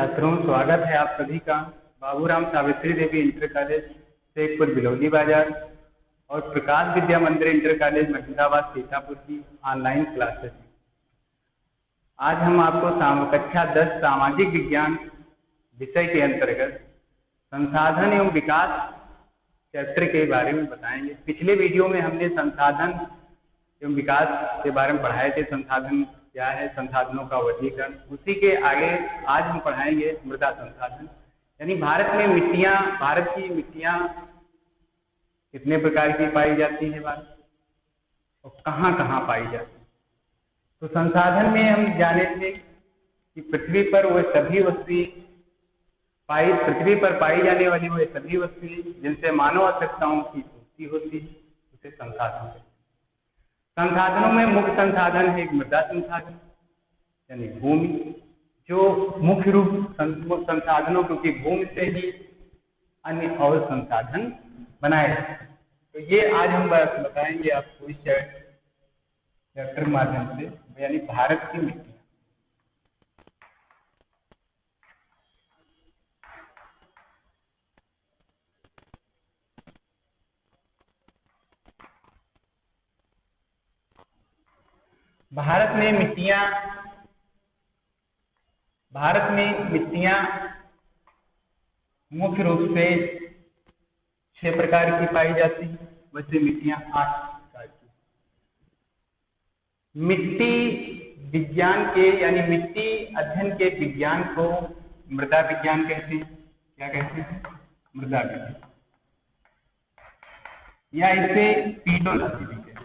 छात्रों, स्वागत है आप सभी का बाबूराम सावित्री देवी इंटर कॉलेज शेखपुर बिलौली बाजार और प्रकाश विद्या मंदिर इंटर कॉलेज महिंद्राबाद सीतापुर की ऑनलाइन क्लासेस में। आज हम आपको कक्षा 10 सामाजिक विज्ञान विषय के अंतर्गत संसाधन एवं विकास चैप्टर के बारे में बताएंगे। पिछले वीडियो में हमने संसाधन एवं विकास के बारे में पढ़ाए थे। संसाधन क्या है, संसाधनों का वर्गीकरण। उसी के आगे आज हम पढ़ाएंगे मृदा संसाधन, यानी भारत की मिट्टियां कितने प्रकार की पाई जाती है भारत और कहाँ कहाँ पाई जाती है। तो संसाधन में हम जाने थे कि पृथ्वी पर पाई जाने वाली वह सभी वस्तुएं जिनसे मानव आवश्यकताओं की पूर्ति होती है उसे संसाधन है। संसाधनों में मुख्य संसाधन है एक मृदा संसाधन यानी भूमि, जो मुख्य रूप संसाधनों, क्योंकि भूमि से ही अन्य और संसाधन बनाए जाते हैं। तो ये आज हम बताएंगे आपको इस चैप्टर के माध्यम से, यानी भारत की मिट्टी। भारत में मिट्टियां मुख्य रूप से 6 प्रकार की पाई जाती है। वैसे मिट्टियां 8 प्रकार की। मिट्टी विज्ञान के यानी मिट्टी अध्ययन के विज्ञान को मृदा विज्ञान कहते हैं। क्या कहते हैं? मृदा विज्ञान, या इसे पीडोलॉजी भी कहते हैं।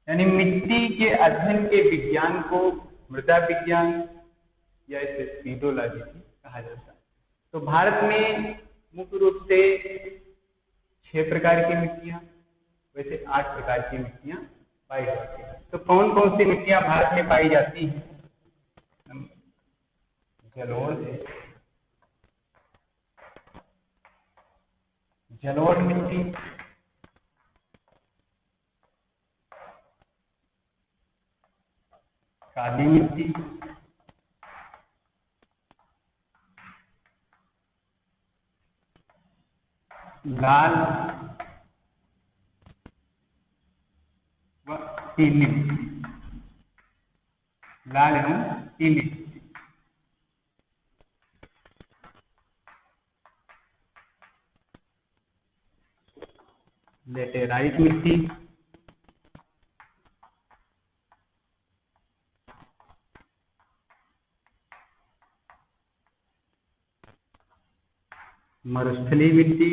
यानी मिट्टी के अध्ययन के विज्ञान को मृदा विज्ञान या इसे पीडोलॉजी भी कहा जाता है। तो भारत में मुख्य रूप से 6 प्रकार की मिट्टियां, वैसे 8 प्रकार की मिट्टियां पाई जाती हैं। तो कौन कौन सी मिट्टियां भारत में पाई जाती हैं? जलोढ़ मिट्टी, काली मिट्टी, लाल व पीली मिट्टी, लाल एवं पीली मिट्टी। लेटेराइट मिट्टी, मरुस्थलीय मिट्टी,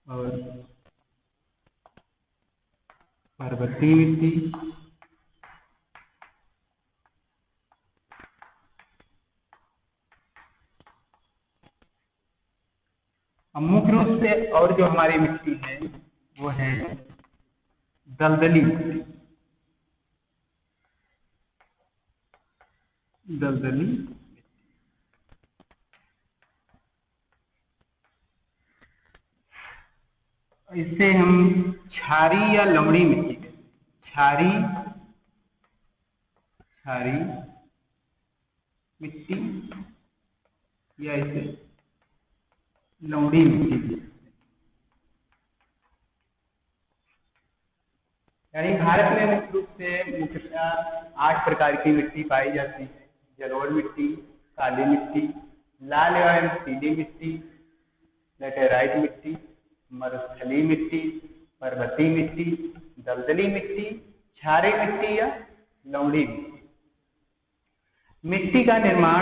और पर्वतीय मिट्टी, मुख्य रूप से। और जो हमारी मिट्टी है वो है दलदली मिट्टी। इसे हम क्षारी या लवणी मिट्टी कहते हैं। क्षारी मिट्टी या इसे लवणी मिट्टी भी। यानी भारत में मुख्य रूप से मुख्यतः 8 प्रकार की मिट्टी पाई जाती है। जलोढ़ मिट्टी, काली मिट्टी, लाल एवं पीली मिट्टी, लेटेराइट मिट्टी, मरुस्थलीय मिट्टी, पर्वतीय मिट्टी, दलदली मिट्टी, क्षारीय मिट्टी या लवणी मिट्टी। मिट्टी का निर्माण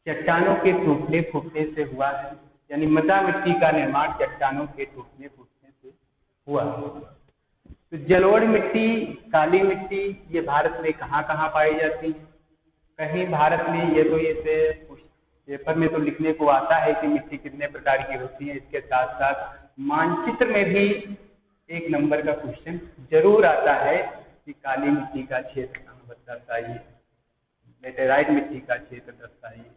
चट्टानों के टूटने फूटने से हुआ है, यानी मृदा मिट्टी का निर्माण चट्टानों के टूटने फूटने से हुआ है। तो जलोढ़ मिट्टी, काली मिट्टी ये भारत में कहाँ कहाँ पाई जाती है? कहीं भारत में ये पेपर में तो लिखने को आता है कि मिट्टी कितने प्रकार की होती है। इसके साथ साथ मानचित्र में भी 1 नंबर का क्वेश्चन जरूर आता है कि काली मिट्टी का क्षेत्र दर्शाइए, लेटेराइट मिट्टी का क्षेत्र दर्शाइए,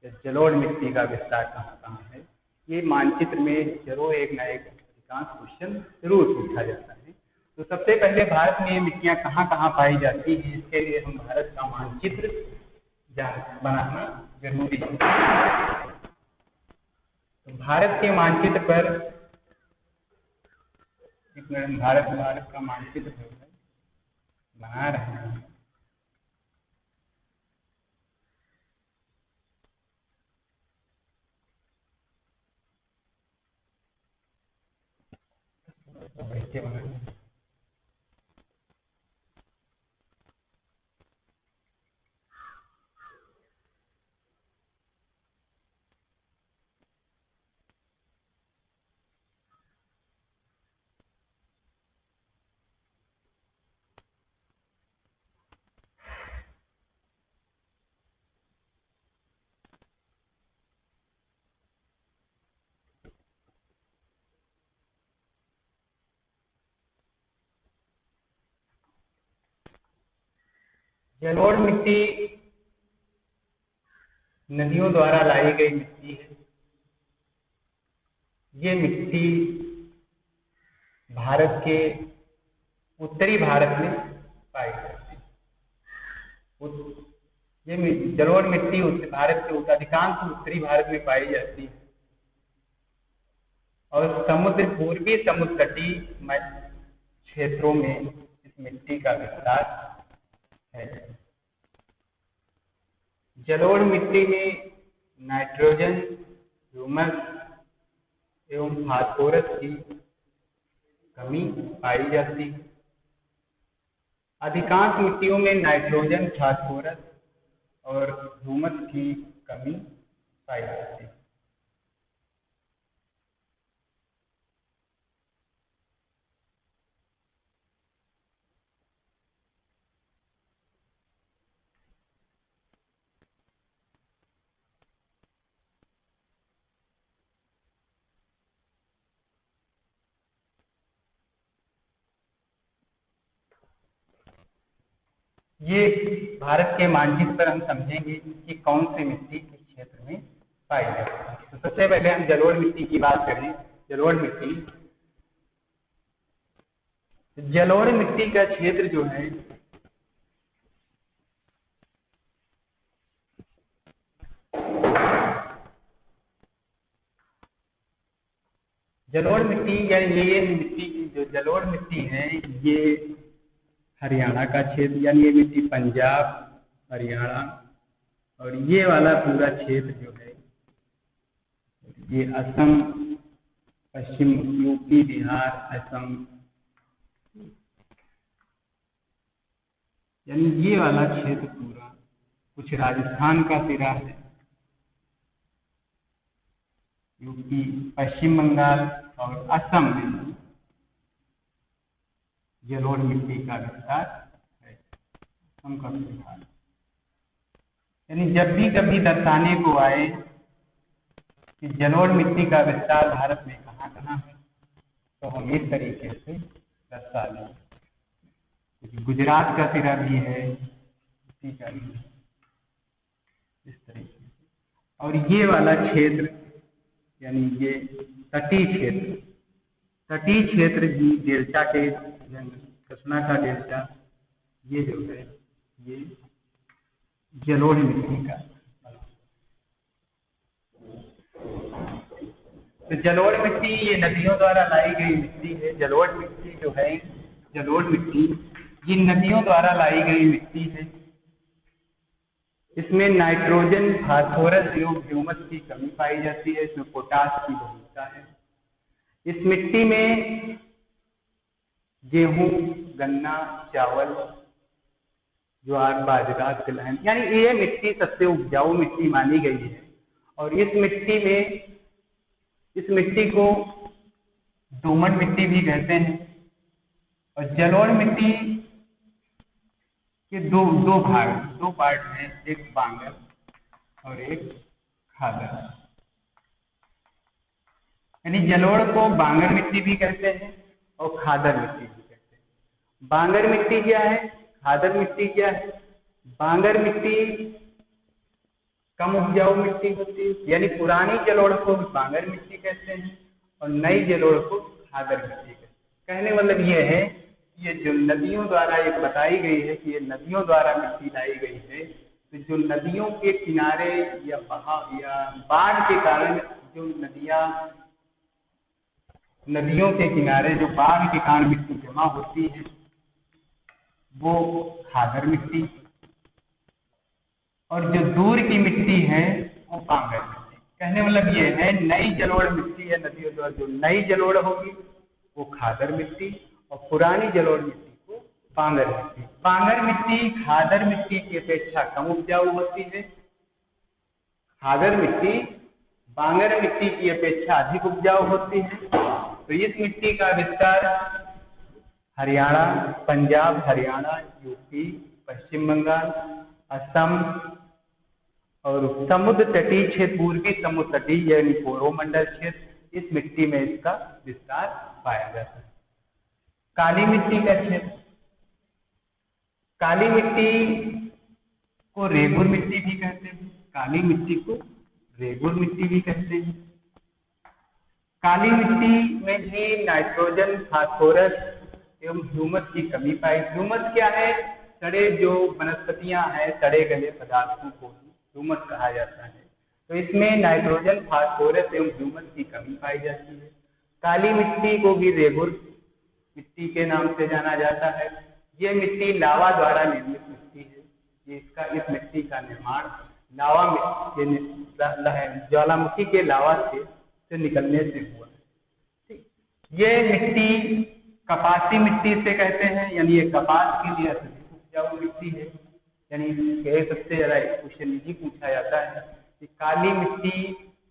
या जलोढ़ मिट्टी का विस्तार कहाँ कहाँ है। ये मानचित्र में जरूर एक ना एक अधिकांश क्वेश्चन जरूर पूछा जाता है। तो सबसे पहले भारत में ये मिट्टियाँ कहाँ कहाँ पाई जाती हैं, इसके लिए हम भारत का मानचित्र बनाना जरूरी है। तो भारत के मानचित्र पर एक मिनट, भारत का मानचित्र जो है बना रहे हैं। कैसे बनाना, जलोढ़ मिट्टी नदियों द्वारा लाई गई मिट्टी है। ये मिट्टी भारत के उत्तरी भारत में पाई जाती है। ये जलोढ़ मिट्टी भारत के अधिकांश उत्तरी भारत में पाई जाती है और पूर्वी समुद्र तटीय क्षेत्रों में इस मिट्टी का विस्तार है। जलोढ़ मिट्टी में नाइट्रोजन, ह्यूमस एवं फास्फोरस की कमी पाई जाती है। अधिकांश मिट्टियों में नाइट्रोजन, फास्फोरस और ह्यूमस की कमी पाई जाती है। ये भारत के मानचित्र पर हम समझेंगे कि कौन सी मिट्टी किस क्षेत्र में पाई जाती है। तो सबसे पहले हम जलोढ़ मिट्टी की बात करें। जलोढ़ मिट्टी का क्षेत्र जो है जलोढ़ मिट्टी या ये मिट्टी जो जलोढ़ मिट्टी है ये हरियाणा का क्षेत्र, यानी ये मिट्टी पंजाब, हरियाणा और ये वाला पूरा क्षेत्र जो है ये असम, पश्चिम यूपी, बिहार, असम, यानी ये वाला क्षेत्र पूरा, कुछ राजस्थान का सिरा है, यूपी, पश्चिम बंगाल और असम में जलोढ़ मिट्टी का विस्तार है। असम का विस्तार यानी जब भी कभी दर्शाने को आए कि जलोढ़ मिट्टी का विस्तार भारत में कहाँ कहाँ है तो हम इस तरीके से दर्शा लें। गुजरात का सिरा भी है, उसी का भी है, इस तरीके से। और ये वाला क्षेत्र यानी ये तटीय क्षेत्र भी डेल्टा के, कृष्णा का डेल्टा, ये जो है ये जलोढ़ मिट्टी का। तो जलोढ़ मिट्टी ये नदियों द्वारा लाई गई मिट्टी है। जलोढ़ मिट्टी जो है, जलोढ़ मिट्टी ये नदियों द्वारा लाई गई मिट्टी है। इसमें नाइट्रोजन, फास्फोरस एवं ह्यूमस की कमी पाई जाती है। इसमें पोटाश की बहुलता है। इस मिट्टी में गेहूं, गन्ना, चावल, ज्वार, बाजरा, तिलहन, यानी ये मिट्टी सबसे उपजाऊ मिट्टी मानी गई है। और इस मिट्टी को दोमट मिट्टी भी कहते हैं। और जलोढ़ मिट्टी के दो पार्ट हैं, एक बांगर और एक खादर। यानी जलोढ़ को बांगर मिट्टी भी कहते हैं और खादर मिट्टी भी कहते हैं। बांगर मिट्टी क्या है, खादर मिट्टी क्या है? बांगर मिट्टी कम उपजाऊ मिट्टी होती है, यानी पुरानी जलोढ़ को बांगर मिट्टी कहते हैं और नई जलोढ़ को खादर मिट्टी कहते हैं। कहने मतलब ये है, ये जो नदियों द्वारा एक बताई गई है कि ये नदियों द्वारा मिट्टी लाई गई है, तो जो नदियों के किनारे या बहाव या बाढ़ के कारण जो नदियों के किनारे जो बाढ़ के कारण मिट्टी जमा होती है वो खादर मिट्टी, और जो दूर की मिट्टी है वो बांगर मिट्टी। कहने मतलब ये है, नई जलोढ़ मिट्टी है नदियों द्वारा जो नई जलोढ़ होगी वो खादर मिट्टी, और पुरानी जलोढ़ मिट्टी को बांगर मिट्टी। बांगर मिट्टी खादर मिट्टी की अपेक्षा कम उपजाऊ होती है, खादर मिट्टी बांगर मिट्टी की अपेक्षा अधिक उपजाऊ होती है। तो इस मिट्टी का विस्तार हरियाणा, पंजाब, हरियाणा, यूपी, पश्चिम बंगाल, असम और समुद्र तटीय क्षेत्र, पूर्वी समुद्र तटीय यानी कोरोमंडल क्षेत्र, इस मिट्टी में इसका विस्तार पाया जाता है। काली मिट्टी का क्षेत्र, काली मिट्टी को रेगुर मिट्टी भी कहते हैं, काली मिट्टी को रेगुर मिट्टी भी कहते हैं। काली मिट्टी में भी नाइट्रोजन, फास्फोरस एवं ह्यूमस की कमी पाई। ह्यूमस क्या है? सड़े जो वनस्पतियां हैं, सड़े गले पदार्थों को ह्यूमस कहा जाता है। तो इसमें नाइट्रोजन, फास्फोरस एवं ह्यूमस की कमी पाई जाती है। काली मिट्टी को भी रेगुर मिट्टी के नाम से जाना जाता है। ये मिट्टी लावा द्वारा निर्मित मिट्टी है। इस मिट्टी का निर्माण ज्वालामुखी के लावा से निकलने से हुआ है। ये मिट्टी कपासी मिट्टी से कहते हैं, यानी ये कपास के लिए अत्यधिक उपजाऊ मिट्टी है। यानी सबसे ज्यादा क्वेश्चन यही पूछा जाता है कि काली मिट्टी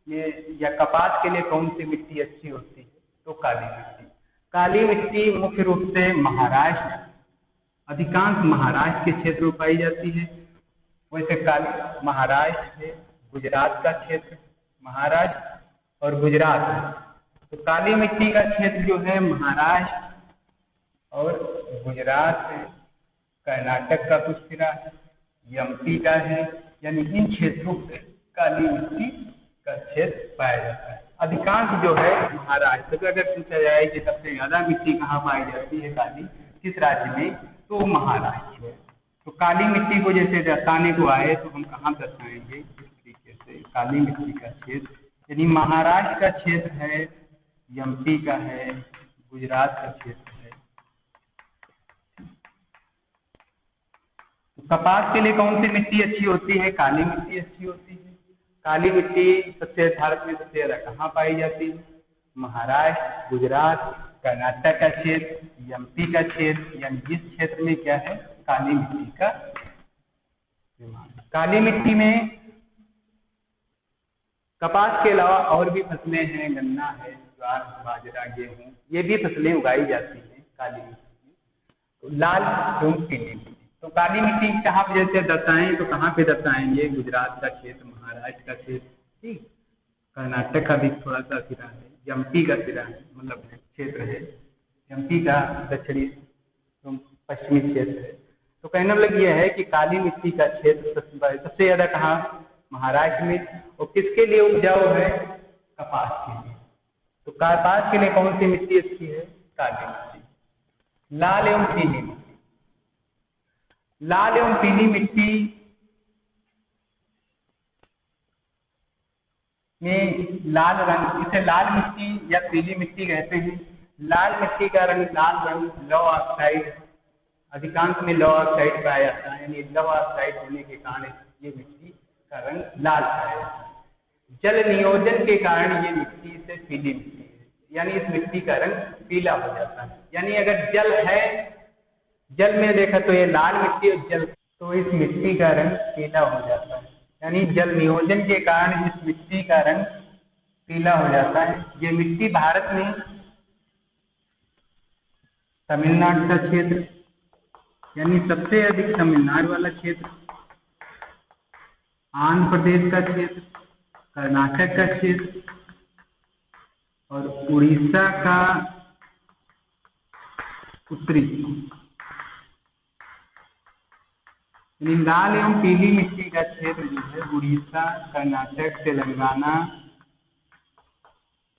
में या कपास के लिए कौन सी मिट्टी अच्छी होती है, तो काली मिट्टी। काली मिट्टी मुख्य रूप से महाराष्ट्र, अधिकांश महाराष्ट्र के क्षेत्र में पाई जाती है। वैसे काली महाराष्ट्र है, गुजरात का क्षेत्र, महाराष्ट्र और गुजरात है। तो काली मिट्टी का क्षेत्र जो है महाराष्ट्र और गुजरात है, कर्नाटक का कुछ हिस्सा है, एमपी का है, यानी इन क्षेत्रों से काली मिट्टी का क्षेत्र पाया जाता है। अधिकांश जो है महाराष्ट्र। तो अगर पूछा जाए कि सबसे ज्यादा मिट्टी कहाँ पाई जाती है काली, किस राज्य में, तो महाराष्ट्र है। तो काली मिट्टी को जैसे दर्शाने को आए तो हम कहाँ दर्शाएंगे, इस तरीके से काली मिट्टी का क्षेत्र यानी महाराष्ट्र का क्षेत्र है, एमपी का है, गुजरात का क्षेत्र है। तो कपास के लिए कौन सी मिट्टी अच्छी होती है? काली मिट्टी अच्छी होती है। काली मिट्टी सबसे भारत में सबसे ज्यादा कहाँ पाई जाती है? महाराष्ट्र, गुजरात, कर्नाटक का क्षेत्र, एमपी का क्षेत्र, यानी इस क्षेत्र में क्या है, काली मिट्टी का निर्माण। काली मिट्टी में कपास के अलावा और भी फसलें हैं, गन्ना है, ज्वार, बाजरा, गेहूं, ये भी फसलें उगाई जाती हैं काली मिट्टी में। तो लाल एवं पीली मिट्टी, तो काली मिट्टी कहाँ पे जैसे दर्शाएं तो कहाँ पे दर्शाएंगे? गुजरात का क्षेत्र, महाराष्ट्र का क्षेत्र, ठीक, कर्नाटक का भी थोड़ा सा सिरा है, एमपी का सिरा है, मतलब क्षेत्र है, एमपी का दक्षिणी पश्चिमी क्षेत्र है। तो कहने मतलब यह है कि काली मिट्टी का क्षेत्र सबसे ज्यादा कहाँ? महाराष्ट्र में। और किसके लिए उपजाऊ है? कपास के लिए। तो कपास के लिए कौन सी मिट्टी अच्छी है? काली मिट्टी। लाल एवं पीली मिट्टी, लाल एवं पीली मिट्टी में लाल रंग, इसे लाल मिट्टी या पीली मिट्टी कहते हैं। लाल मिट्टी का रंग लाल रंग लौ ऑक्साइड, अधिकांश में लौ ऑक्साइड पाया जाता है, यानी लौ ऑक्साइड होने के कारण ये मिट्टी का रंग लाल पाया जाता है। जल नियोजन के कारण ये मिट्टी से पीली मिट्टी है, यानी इस मिट्टी का रंग पीला हो जाता है। यानी अगर जल है, जल में देखा तो ये लाल मिट्टी और जल, तो इस मिट्टी का रंग पीला हो जाता है। यानी जल नियोजन के कारण इस मिट्टी का रंग पीला हो जाता है। ये मिट्टी भारत में तमिलनाडु का क्षेत्र, यानी सबसे अधिक तमिलनाडु वाला क्षेत्र, आंध्र प्रदेश का क्षेत्र, कर्नाटक का क्षेत्र और उड़ीसा का उत्तरी यानी लाल एवं पीली मिट्टी का क्षेत्र जो है उड़ीसा, कर्नाटक, तेलंगाना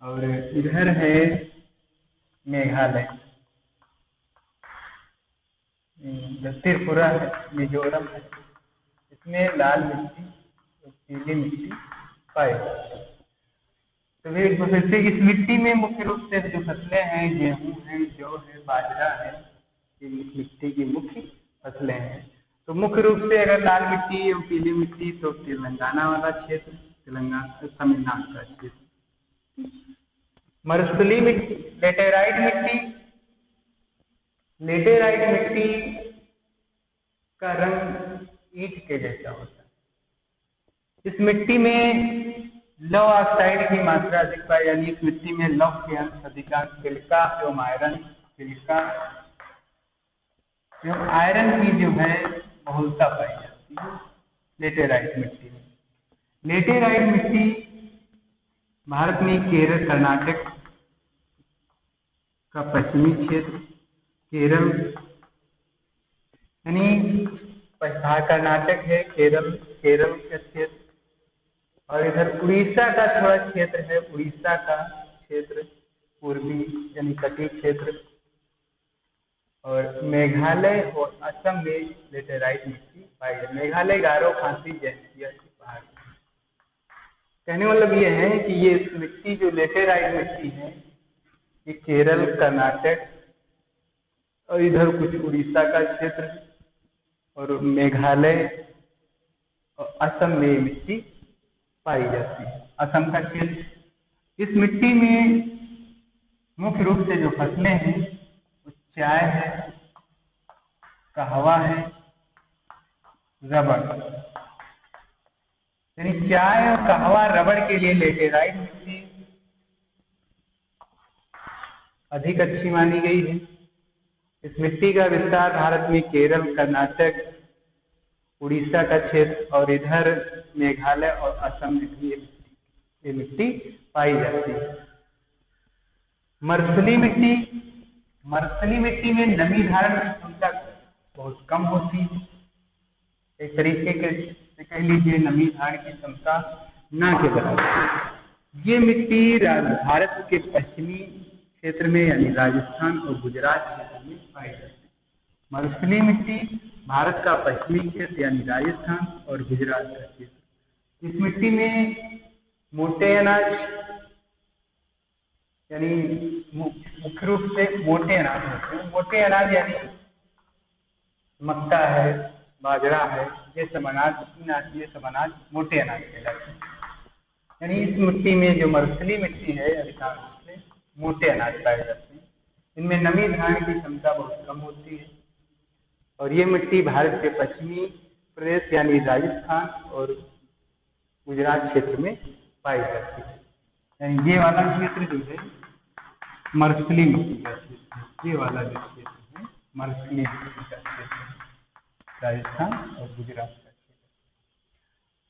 और इधर है मेघालय, त्रिपुरा है, मिजोरम है, इसमें लाल मिट्टी और पीली मिट्टी पाई जाती है। तो फिर से इस मिट्टी में मुख्य रूप से जो फसलें हैं गेहूं है, जौ है, बाजरा है, ये इस मिट्टी की मुख्य फसलें हैं। तो मुख्य रूप से अगर लाल मिट्टी और पीली मिट्टी तो तेलंगाना वाला क्षेत्र, तेलंगाना तमिलनाडु का क्षेत्र। मरुस्थलीय मिट्टी, लेटेराइट मिट्टी, लेटेराइट मिट्टी का रंग ईंट के जैसा होता है। इस मिट्टी में लौह ऑक्साइड की मात्रा अधिक पाई, यानी इस मिट्टी में लौह के अंश अधिकांश, सिलिका एवं आयरन, सिलिका एवं आयरन की जो है बहुलता पाई जाती है लेटेराइट मिट्टी में। लेटेराइट मिट्टी भारत में केरल, कर्नाटक का पश्चिमी क्षेत्र, केरल यानी कर्नाटक है, केरल का क्षेत्र, और इधर उड़ीसा का थोड़ा क्षेत्र है, उड़ीसा का क्षेत्र पूर्वी यानी तटीय क्षेत्र, और मेघालय और असम में लेटेराइट मिट्टी पाई जाती है। मेघालय गारो खासी जैंतिया की पहाड़। कहने मतलब ये है कि ये मिट्टी जो लेटेराइट मिट्टी है ये केरल, कर्नाटक और इधर कुछ उड़ीसा का क्षेत्र और मेघालय और असम में मिट्टी पाई जाती है, असम का क्षेत्र। इस मिट्टी में मुख्य रूप से जो फसलें हैं वो चाय है, कहवा है, रबड़। यानी चाय और कहवा, रबड़ के लिए लेटेराइट मिट्टी अधिक अच्छी मानी गई है। इस मिट्टी का विस्तार भारत में केरल, कर्नाटक, उड़ीसा का क्षेत्र और इधर मेघालय और असम में भी ये मिट्टी पाई जाती है। मरुस्थलीय मिट्टी, मरुस्थलीय मिट्टी में नमी धारण की क्षमता बहुत कम होती है। एक तरीके से कह लीजिए नमी धारण की क्षमता ना के बराबर। ये मिट्टी भारत के पश्चिमी क्षेत्र में यानी राजस्थान और गुजरात क्षेत्र में पाई जाती है। मरुस्थलीय मिट्टी भारत का पश्चिमी क्षेत्र यानी राजस्थान और गुजरात का क्षेत्र। इस मिट्टी में मोटे अनाज यानी मुख्य रूप से मोटे अनाज होते हैं। मोटे अनाज यानी मक्का है, बाजरा है, ये सब अनाज मोटे अनाज कहलाते हैं। यानी इस मिट्टी में जो मरुस्थलीय मिट्टी है अधिकांश रूप से मोटे अनाज पाए जाते हैं। इनमें नमी धारण की क्षमता बहुत कम होती है और ये मिट्टी भारत के पश्चिमी प्रदेश यानी राजस्थान और गुजरात क्षेत्र में पाई जाती है। यानी ये वाला क्षेत्र जो है मरुस्थलीय मिट्टी का क्षेत्र है। ये वाला जो क्षेत्र है मरुस्थलीय मिट्टी का क्षेत्र है, राजस्थान और गुजरात का क्षेत्र।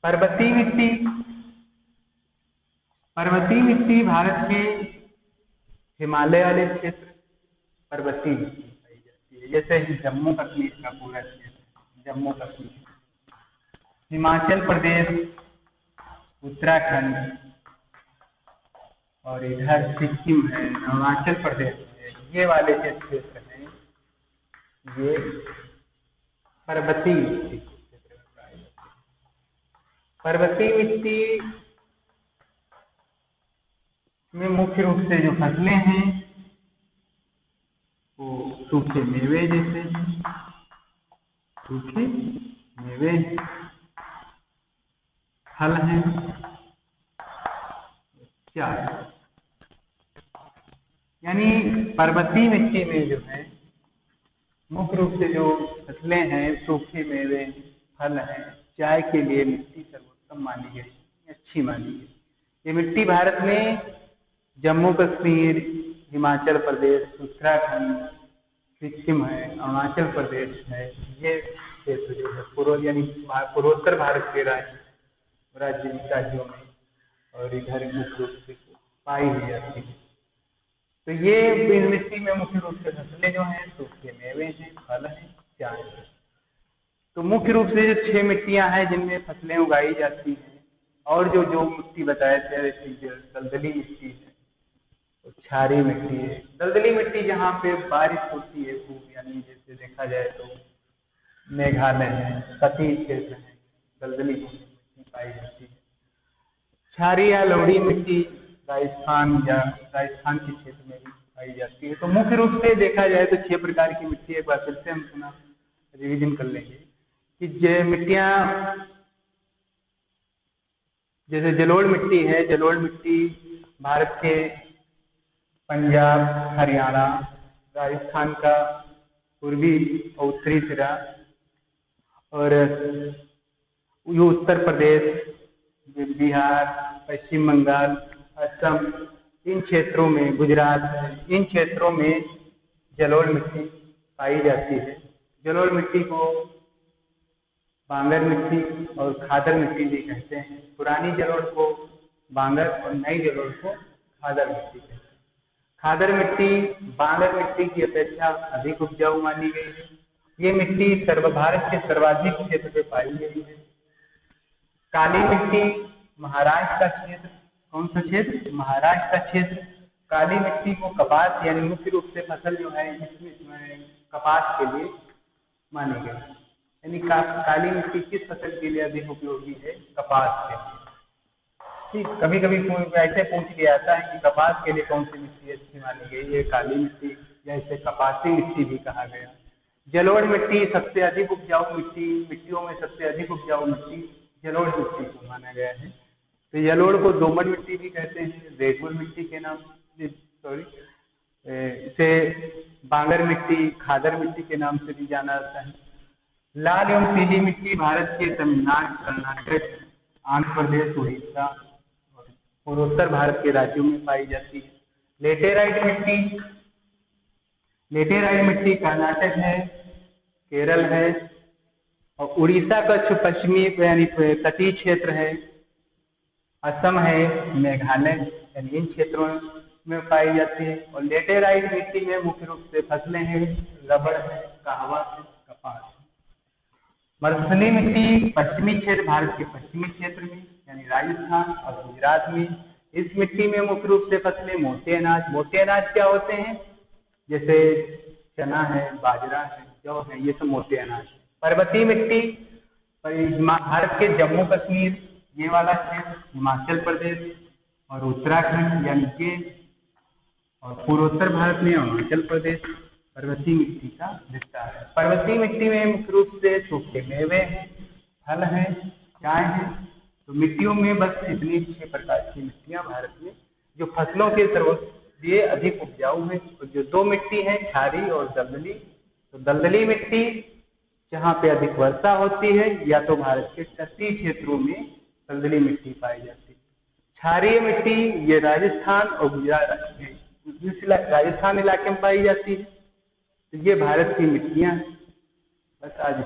पर्वतीय मिट्टी, पर्वतीय मिट्टी भारत के हिमालय वाले क्षेत्र पर्वतीय मिट्टी पाई जाती है। जैसे जम्मू कश्मीर का पूरा क्षेत्र, जम्मू कश्मीर, हिमाचल प्रदेश, उत्तराखंड और इधर सिक्किम है, अरुणाचल प्रदेश है, ये वाले जो क्षेत्र हैं ये पर्वतीय मिट्टी के क्षेत्र में पाए जाते हैं। पर्वतीय मिट्टी में मुख्य रूप से जो फसलें हैं वो सूखे मेवे जैसे सूखे मेवे, फल हैं, चाय। यानी पर्वतीय मिट्टी में जो है मुख्य रूप से जो फसलें हैं, सूखे मेवे, फल हैं, चाय के लिए मिट्टी सर्वोत्तम मानी गई, अच्छी मानी गई। ये मिट्टी भारत में जम्मू कश्मीर, हिमाचल प्रदेश, उत्तराखंड, सिक्किम है, अरुणाचल प्रदेश है, ये क्षेत्र जो है पूर्वोत्तर भारत के राज्यों में और इधर मुख्य रूप से पाई ही जाती है। तो ये मिट्टी में मुख्य रूप से फसलें जो हैं सूखे मेवे हैं, फल हैं, चाय है। तो मुख्य रूप से जो 6 मिट्टियां हैं जिनमें फसलें उगाई जाती हैं, और जो मिट्टी बताए थे जैसे दलदली मिट्टी है, तो क्षारीय मिट्टी है। दलदली मिट्टी जहाँ पे बारिश होती है खूब, यानी जैसे देखा जाए तो मेघालय है, तटीय क्षेत्र है, दलदली मिट्टी पाई जाती है। क्षारीय या लवड़ी मिट्टी राजस्थान के क्षेत्र में भी पाई जाती है। तो मुख्य रूप से देखा जाए तो 6 प्रकार की मिट्टी, एक बार फिर से हम पुनः रिवीजन कर लेंगे कि जो मिट्टियां, जैसे जलोढ़ मिट्टी है, जलोढ़ मिट्टी भारत के पंजाब, हरियाणा, राजस्थान का पूर्वी और उत्तरी सिरा, और ये उत्तर प्रदेश, बिहार, पश्चिम बंगाल, असम, इन क्षेत्रों में, गुजरात, इन क्षेत्रों में जलोढ़ मिट्टी पाई जाती है। जलोढ़ मिट्टी को बांगर मिट्टी और खादर मिट्टी भी कहते हैं। पुरानी जलोढ़ को बांगर और नई जलोढ़ को खादर मिट्टी कहते हैं। खादर मिट्टी बांगर मिट्टी की अपेक्षा अधिक उपजाऊ मानी गई है। ये मिट्टी भारत के सर्वाधिक क्षेत्र में पाई गई है। काली मिट्टी महाराष्ट्र का क्षेत्र, कौन सा क्षेत्र? महाराष्ट्र का क्षेत्र। काली मिट्टी को कपास, यानी मुख्य रूप से फसल जो है इसमें कपास के लिए मानी गई, यानी काली मिट्टी किस फसल के लिए अधिक उपयोगी है? कपास के लिए। ठीक, कभी कभी ऐसे पूछ लिया जाता है कि कपास के लिए कौन सी मिट्टी अच्छी मानी गई है? काली मिट्टी, या इसे कपासी मिट्टी भी कहा गया। जलोढ़ मिट्टी सबसे अधिक उपजाऊ मिट्टियों में सबसे अधिक उपजाऊ मिट्टी जलोढ़ मिट्टी को माना गया है। तो जलोढ़ को दोमट मिट्टी भी कहते हैं, रेगुर मिट्टी के नाम से, इसे बांगर मिट्टी, खादर मिट्टी के नाम से भी जाना जाता है। लाल एवं पीली मिट्टी भारत के तमिलनाडु, कर्नाटक, आंध्र प्रदेश, उड़ीसा और पूर्वोत्तर भारत के राज्यों में पाई जाती है। लेटेराइट मिट्टी कर्नाटक है, केरल है और उड़ीसा का जो पश्चिमी यानी तटीय क्षेत्र है, असम है, मेघालय, यानी इन क्षेत्रों में पाई जाती है। और लेटेराइट मिट्टी में मुख्य रूप से फसलें हैं, रबड़ है, कहवा है, कपास है। मरुस्थलीय मिट्टी पश्चिमी क्षेत्र, भारत के पश्चिमी क्षेत्र में, यानी राजस्थान और गुजरात में। इस मिट्टी में मुख्य रूप से फसलें मोटे अनाज क्या होते हैं? जैसे चना है, बाजरा है, जौ है, ये सब मोटे अनाज। पर्वतीय मिट्टी भारत के जम्मू कश्मीर, ये वाला क्षेत्र, हिमाचल प्रदेश और उत्तराखंड, यानी के, और पूर्वोत्तर भारत में अरुणाचल प्रदेश पर्वतीय मिट्टी का विस्तार है। पर्वतीय मिट्टी में मुख्य रूप से सूखे मेवे हैं, फल हैं, चाय हैं। तो मिट्टियों में बस इतनी 6 प्रकार की मिट्टियां भारत में जो फसलों के लिए अधिक उपजाऊ है। तो जो 2 मिट्टी है, क्षारीय और दलदली, तो दलदली मिट्टी जहाँ पे अधिक वर्षा होती है, या तो भारत के तटीय क्षेत्रों में दलदली मिट्टी पाई जाती है। क्षारीय मिट्टी ये राजस्थान और गुजरात, राजस्थान इलाके में पाई जाती है। तो ये भारत की मिट्टियां हैं। बस आज